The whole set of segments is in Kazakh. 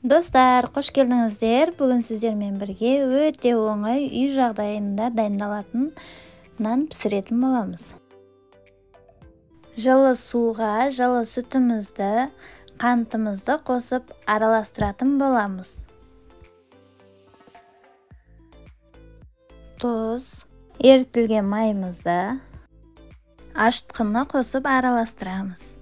Достар, қош келдіңіздер. Бүгін сіздермен бірге өте оңай үй жағдайында дайындалатын нан пісіретін боламыз. Жылы суға жылы сүтімізді, қантымызды қосып араластыратын боламыз. Тұз, ерітілген майымызды, ашытқыны қосып араластырамыз.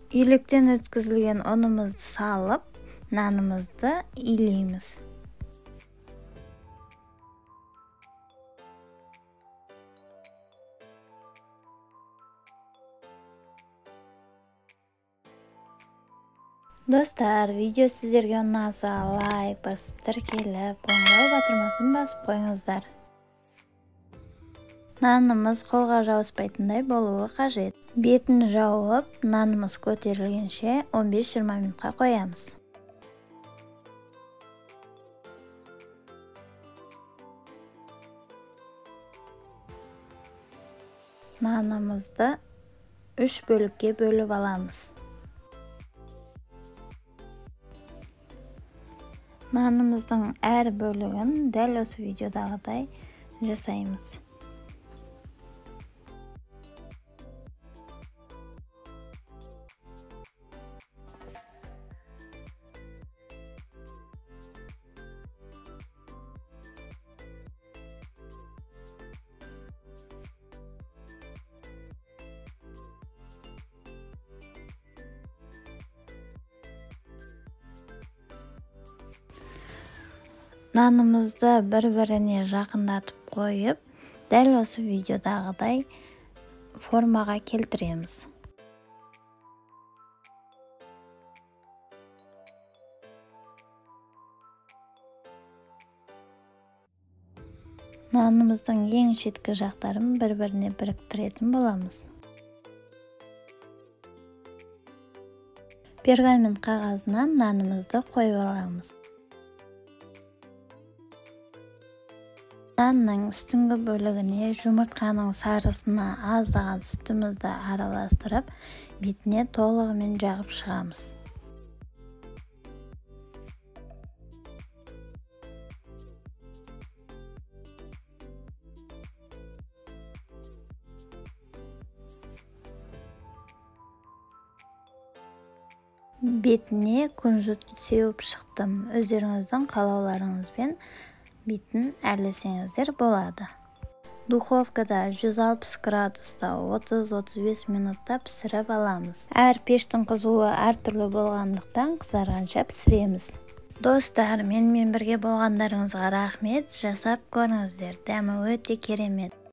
Иліктен өткізілген ұнымызды салып, нанымызды илейміз. Достар, видео сіздерге ұнаса лайк басып, тіркеліп, қоңырау батырмасын басып қойыңыздар. Нанымыз қолға жауыспайтындай болуы қажет. Бетін жауып, нанымыз көтерілгенше 15-20 минутқа қоямыз. Нанымызды 3 бөлікке бөліп аламыз. Нанымыздың әр бөлігін дәл осы видеодағыдай жасаймыз. Нанымызды бір-біріне жақындатып қойып, дәл осы видеодағыдай формаға келтіреміз. Нанымыздың ең шеткі жақтарын бір-біріне біріктіретін боламыз. Пергамент қағазына нанымызды қойып аламыз. Нанның үстіңгі бөлігіне жұмыртқаның сарысына аздаған сүтімізді араластырып, бетіне толығымен жағып шығамыз. Бетіне күнжіт сеуіп шықтым. Өздеріңіздің қалауларыңызбен бетін әрлесеңіздер болады. Духовкада 160 градуста 30-35 минутта пісіріп аламыз. Әр пештің қызуы әртүрлі болғандықтан қызарғанша пісіреміз. Достар, менімен бірге болғандарыңызға рахмет. Жасап көріңіздер. Дәмі өте керемет.